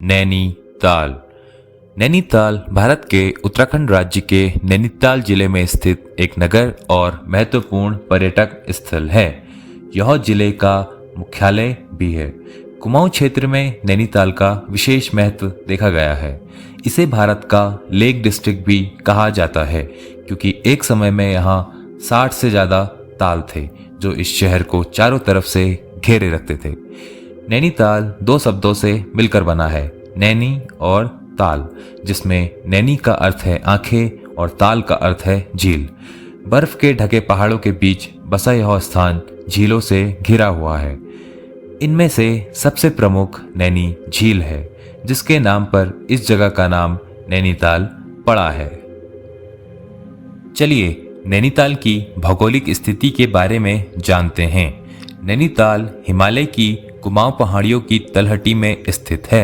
नैनीताल। नैनीताल भारत के उत्तराखंड राज्य के नैनीताल जिले में स्थित एक नगर और महत्वपूर्ण पर्यटक स्थल है। यह जिले का मुख्यालय भी है। कुमाऊं क्षेत्र में नैनीताल का विशेष महत्व देखा गया है। इसे भारत का लेक डिस्ट्रिक्ट भी कहा जाता है क्योंकि एक समय में यहाँ 60 से ज़्यादा ताल थे जो इस शहर को चारों तरफ से घेरे रखते थे। नैनीताल दो शब्दों से मिलकर बना है, नैनी और ताल, जिसमें नैनी का अर्थ है आंखें और ताल का अर्थ है झील। बर्फ के ढके पहाड़ों के बीच बसा यह स्थान झीलों से घिरा हुआ है। इनमें से सबसे प्रमुख नैनी झील है, जिसके नाम पर इस जगह का नाम नैनीताल पड़ा है। चलिए नैनीताल की भौगोलिक स्थिति के बारे में जानते हैं। नैनीताल हिमालय की कुमाऊं पहाड़ियों की तलहटी में स्थित है।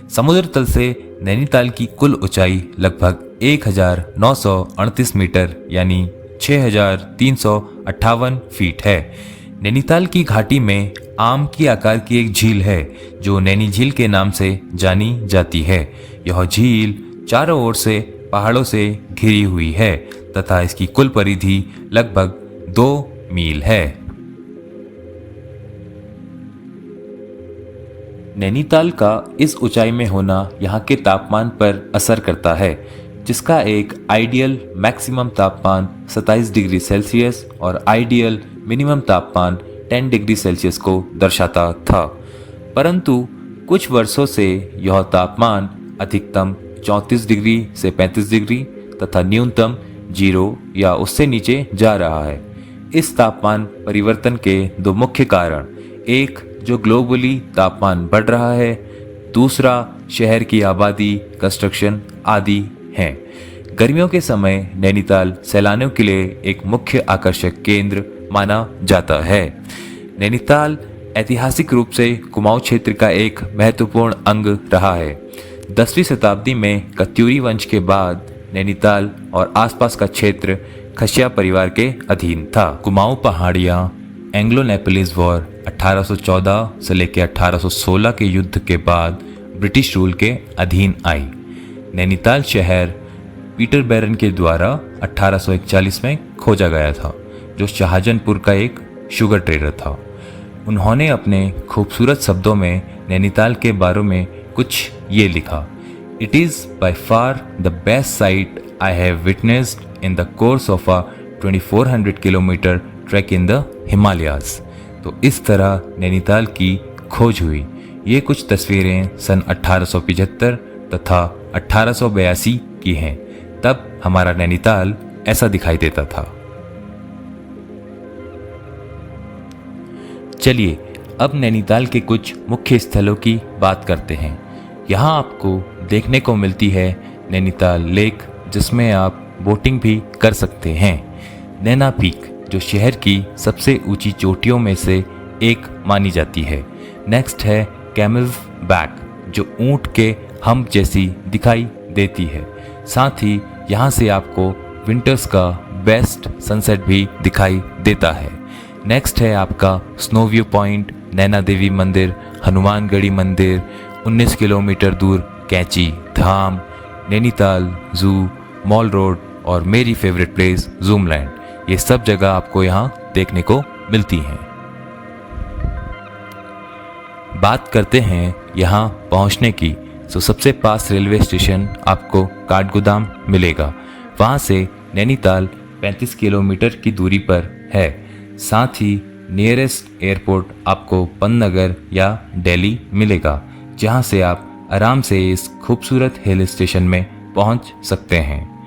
समुद्र तल से नैनीताल की कुल ऊंचाई लगभग 1938 मीटर यानी 6358 फीट है। नैनीताल की घाटी में आम की आकार की एक झील है जो नैनी झील के नाम से जानी जाती है। यह झील चारों ओर से पहाड़ों से घिरी हुई है तथा इसकी कुल परिधि लगभग 2 मील है। नैनीताल का इस ऊंचाई में होना यहाँ के तापमान पर असर करता है, जिसका एक आइडियल मैक्सिमम तापमान 27 डिग्री सेल्सियस और आइडियल मिनिमम तापमान 10 डिग्री सेल्सियस को दर्शाता था। परंतु कुछ वर्षों से यह तापमान अधिकतम 34 डिग्री से 35 डिग्री तथा न्यूनतम 0 या उससे नीचे जा रहा है। इस तापमान परिवर्तन के दो मुख्य कारण, एक जो ग्लोबली तापमान बढ़ रहा है, दूसरा शहर की आबादी, कंस्ट्रक्शन आदि हैं। गर्मियों के समय नैनीताल सैलानियों के लिए एक मुख्य आकर्षक केंद्र माना जाता है। नैनीताल ऐतिहासिक रूप से कुमाऊं क्षेत्र का एक महत्वपूर्ण अंग रहा है। 10वीं शताब्दी में कत्यूरी वंश के बाद नैनीताल और आसपास का क्षेत्र खसिया परिवार के अधीन था। कुमाऊं पहाड़ियाँ एंग्लो नेपोलिस वॉर 1814 से लेकर 1816 के युद्ध के बाद ब्रिटिश रूल के अधीन आई। नैनीताल शहर पीटर बैरन के द्वारा 1841 में खोजा गया था, जो शाहजहांपुर का एक शुगर ट्रेडर था। उन्होंने अपने खूबसूरत शब्दों में नैनीताल के बारे में कुछ ये लिखा, it is by far the best site I have witnessed in the course of a 2400 kilometre track in the Himalayas. तो इस तरह नैनीताल की खोज हुई। ये कुछ तस्वीरें सन 1875 तथा 1882 की हैं। तब हमारा नैनीताल ऐसा दिखाई देता था। चलिए अब नैनीताल के कुछ मुख्य स्थलों की बात करते हैं। यहाँ आपको देखने को मिलती है नैनीताल लेक, जिसमें आप बोटिंग भी कर सकते हैं। नैना पीक जो शहर की सबसे ऊंची चोटियों में से एक मानी जाती है। नेक्स्ट है कैमल्स बैक जो ऊंट के हम्प जैसी दिखाई देती है। साथ ही यहाँ से आपको विंटर्स का बेस्ट सनसेट भी दिखाई देता है। नेक्स्ट है आपका snow view point, Naina Devi मंदिर, हनुमानगढ़ी मंदिर, 19 किलोमीटर दूर कैंची धाम, नैनीताल जू, मॉल रोड और मेरी फेवरेट प्लेस जूमलैंड। ये सब जगह आपको यहाँ देखने को मिलती हैं। बात करते हैं यहाँ पहुँचने की, तो सबसे पास रेलवे स्टेशन आपको काठगोदाम मिलेगा। वहाँ से नैनीताल 35 किलोमीटर की दूरी पर है। साथ ही नियरेस्ट एयरपोर्ट आपको पन्नगर या दिल्ली मिलेगा, जहाँ से आप आराम से इस खूबसूरत हिल स्टेशन में पहुँच सकते हैं।